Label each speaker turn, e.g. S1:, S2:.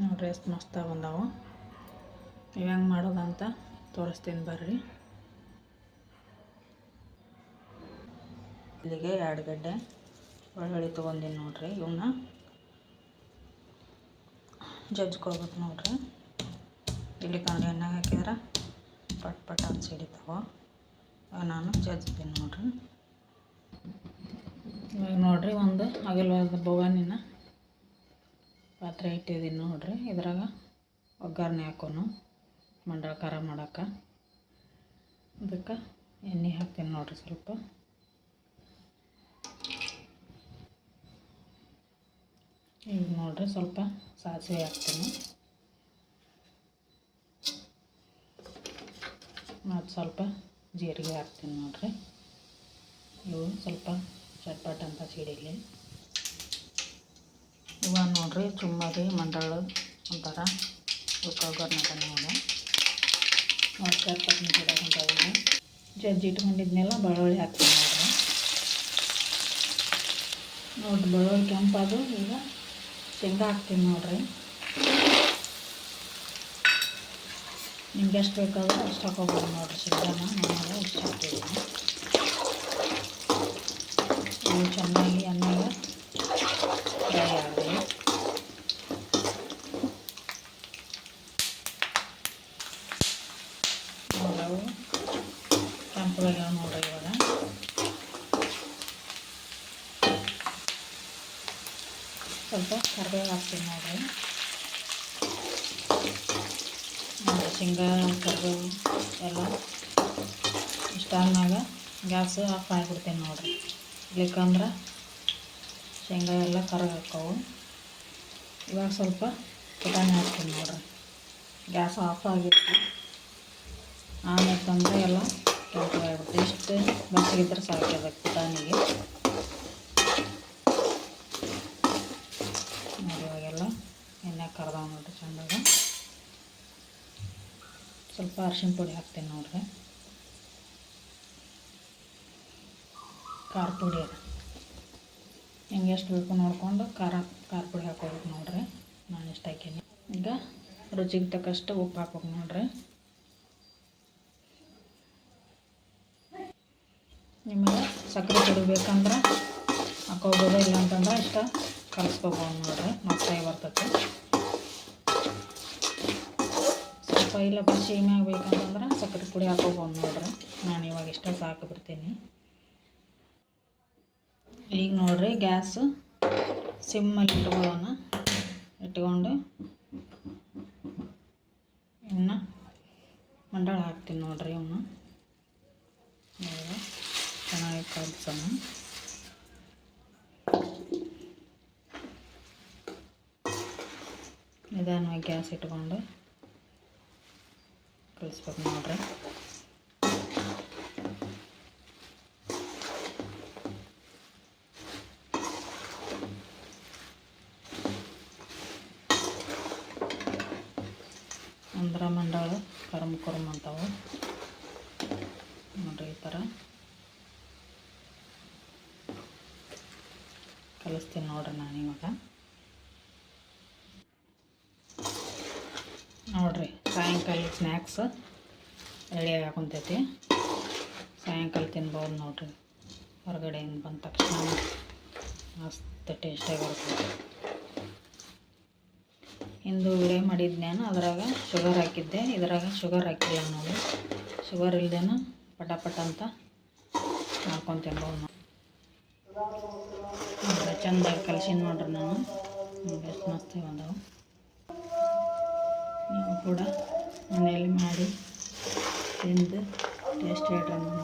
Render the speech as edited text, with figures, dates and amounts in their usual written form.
S1: ನೋಡ್ರಿ ಎಷ್ಟು ಮಸ್ತಾಗಿ ಬಂದಾವು. ಇವು ಹೆಂಗೆ ಮಾಡೋದಂತ ತೋರಿಸ್ತೀನಿ ಬರ್ರಿ. ಇಲ್ಲಿಗೆ 2 ಗಡ್ಡೆ ಬೆಳ್ಳುಳ್ಳಿ ತೊಗೊಂಡಿನಿ ನೋಡ್ರಿ. ಇವನ್ನ ಜಜ್ಕೊಳ್ಬೇಕು ನೋಡ್ರಿ. ಇಲ್ಲಿ ಕಂಡ್ರೆ ಎಣ್ಣೆಗೆ ಹಾಕಿದ್ರೆ ಪಟ್ ಪಟ್ ಅಂತ ಸಿಡಿತಾವೆ. ನಾನು ಜಜ್ತೀನಿ ನೋಡ್ರಿ. ಇವಾಗ ನೋಡ್ರಿ ಒಂದು ಅಗಲವಾದ ಬೋಗಣಿನ ಪಾತ್ರೆ ಇಟ್ಟಿದ್ದೀನಿ ನೋಡ್ರಿ. ಇದ್ರಾಗ ಒಗ್ಗರಣೆ ಹಾಕೋನು ಮಂಡಾಳ ಖಾರ ಮಾಡೋಕೆ. ಅದಕ್ಕೆ ಎಣ್ಣೆ ಹಾಕ್ತೀನಿ ನೋಡ್ರಿ. ಸ್ವಲ್ಪ ಈಗ ನೋಡ್ರಿ ಸ್ವಲ್ಪ ಸಾಸಿವೆ ಹಾಕ್ತೀನಿ. ಮತ್ತು ಸ್ವಲ್ಪ ಜೀರಿಗೆ ಹಾಕ್ತೀನಿ ನೋಡ್ರಿ. ಇವು ಸ್ವಲ್ಪ ಚಟ್ಪಟ್ ಅಂತ ಸಿಡಿಲಿ. ಇವಾಗ ನೋಡ್ರಿ ಚುಮ್ಮರಿ ಮಂಡಾಳು ಒಂಥರ ಒಗ್ಗರಣೆ ನೋಡಿ ಚಟ್ಪಟ್ ಸಿಡೋಂಥವು ಜಜ್ಜಿ ಇಟ್ಕೊಂಡಿದ್ನೆಲ್ಲ ಬೆಳ್ಳುಳ್ಳಿ ಹಾಕ್ತೀನಿ ನೋಡ್ರಿ. ಬೆಳ್ಳುಳ್ಳಿ ಕೆಂಪಾದು. ಈಗ ಶೇಂಗಾ ಹಾಕ್ತೀನಿ ನೋಡ್ರಿ. ನಿಮ್ಗೆ ಎಷ್ಟು ಬೇಕಾದ್ರೆ ಅಷ್ಟು ಹಾಕೋಬೋದು ನೋಡ್ರಿ. ಶೇಂಗಾನ ನಾನು ಇಷ್ಟು ಹಾಕಿದ್ದೀನಿ. ಇವು ಚೆನ್ನಾಗಿ ಎಣ್ಣೆಗೆ ಫ್ರೈ ಆಗಲಿ. ನೋಡವು ಕೆಂಪುಗಾಗ್ಯಾವ ನೋಡ್ರಿ. ಇವಾಗ ಸ್ವಲ್ಪ ಕರಿಬೇವು ಹಾಕ್ತೀನಿ ನೋಡ್ರಿ. ಶೇಂಗಾ ಕರಿಬೇವು ಎಲ್ಲ ಇಷ್ಟ ಆದ್ಮ್ಯಾಗ ಗ್ಯಾಸ್ ಆಫ್ ಆಗಿಬಿಡ್ತೀನಿ ನೋಡ್ರಿ. ಇಲ್ಲಿಕಂದ್ರೆ ಶೇಂಗಾ ಎಲ್ಲ ಕರಗಾಕವು. ಇವಾಗ ಸ್ವಲ್ಪ ಪುಟಾಣಿ ಹಾಕ್ತೀನಿ ನೋಡ್ರಿ. ಗ್ಯಾಸ್ ಆಫ್ ಆಗಿತ್ತು. ಆಮೇಲೆ ಎಲ್ಲ ಕೆಂಪಗಾಗ್ಬಿಡ್ತು. ಇಷ್ಟು ಬಸಿಗಿದ್ರೆ ಸಾಕು ಅದಕ್ಕೆ ಪುಟಾಣಿಗೆ. ನೋಡಿ ಇವಾಗೆಲ್ಲ ಎಣ್ಣೆ ಕರ್ದಾವ ನೋಡ್ರಿ ಚೆಂದಾಗ. ಸ್ವಲ್ಪ ಅರಿಶಿನ ಪುಡಿ ಹಾಕ್ತೀನಿ ನೋಡ್ರಿ. ಖಾರ ಪುಡಿ ನಿಮ್ಗೆ ಎಷ್ಟು ಬೇಕು ನೋಡಿಕೊಂಡು ಖಾರ ಪುಡಿ ಹಾಕೋಬೇಕು ನೋಡ್ರಿ. ನಾನು ಎಷ್ಟು ಹಾಕೀನಿ. ಈಗ ರುಚಿಗೆ ತಕ್ಕಷ್ಟು ಉಪ್ಪು ಹಾಕ್ಬೇಕು ನೋಡ್ರಿ. ನಿಮಗೆ ಸಕ್ಕರೆ ಪುಡಿ ಬೇಕಂದ್ರೆ ಹಾಕೋಬೋದು, ಇಲ್ಲಾಂತಂದ್ರೆ ಇಷ್ಟ ಕಲಿಸ್ಕೋಬೋದು ನೋಡ್ರಿ. ಮಸ್ತಾಗಿ ಬರ್ತೈತೆ. ಸ್ವಲ್ಪ ಇಲ್ಲ ಬಸಿ ಮ್ಯಾಗ ಬೇಕಂತಂದ್ರೆ ಸಕ್ಕರೆ ಪುಡಿ ಹಾಕೋಬೋದು ನೋಡ್ರಿ. ನಾನು ಇವಾಗ ಇಷ್ಟ ಸಾಕಿಬಿಡ್ತೀನಿ. ಈಗ ನೋಡ್ರಿ ಗ್ಯಾಸ್ ಸಿಮ್ಮಲ್ಲಿ ಇಟ್ಕೊಂಡು ಇವನ್ನ ಮಂಡಾಳ ಹಾಕ್ತೀನಿ ನೋಡ್ರಿ. ಇವನ್ನ ಚೆನ್ನಾಗಿ ಕಲಿಸೋಣ. ನಿಧಾನವಾಗಿ ಗ್ಯಾಸ್ ಇಟ್ಕೊಂಡು ಕಲಿಸ್ಬೇಕು ನೋಡ್ರಿ. ಅಂದ್ರೆ ಮಂಡಾಳು ಕರ್ಮ್ ಅಂತಾವೆ ನೋಡ್ರಿ. ಈ ಥರ ಕಲಿಸ್ತೀನಿ ನೋಡ್ರಿ ನಾನು ಇವಾಗ. ನೋಡ್ರಿ ಸಾಯಂಕಾಲ ಸ್ನ್ಯಾಕ್ಸ್ ರೆಡಿಯಾಗಿ ಹಾಕೊಂತೈತಿ. ಸಾಯಂಕಾಲ ತಿನ್ಬೋದು ನೋಡ್ರಿ. ಹೊರಗಡೆಯಿಂದ ಬಂದ ತಕ್ಷಣ ಮಸ್ತ್ ಟೇಸ್ಟಾಗಿ ಬರ್ತದೆ. ಇಂದು ವಿಡಿಯೋ ಮಾಡಿದ್ನೇನು ಅದ್ರಾಗ ಶುಗರ್ ಹಾಕಿದ್ದೆ. ಇದ್ರಾಗ ಶುಗರ್ ಹಾಕಿಲ್ಲ ನಾವು. ಶುಗರ್ ಇಲ್ದೇನು ಪಟಾಪಟ ಅಂತ ಮಾಡ್ಕೊಂಡು ತಿನ್ಬೋದು ನಾವು. ಚೆಂದಾಗಿ ಕಲ್ಸಿನಿ ನೋಡ್ರಿ ನಾನು. ಎಷ್ಟು ಮಸ್ತಾಗಿ ಬಂದವು. ನೀವು ಕೂಡ ಮನೆಯಲ್ಲಿ ಮಾಡಿ ತಿಂದು ಟೇಸ್ಟ್ ಹೇಳ್ರಿ.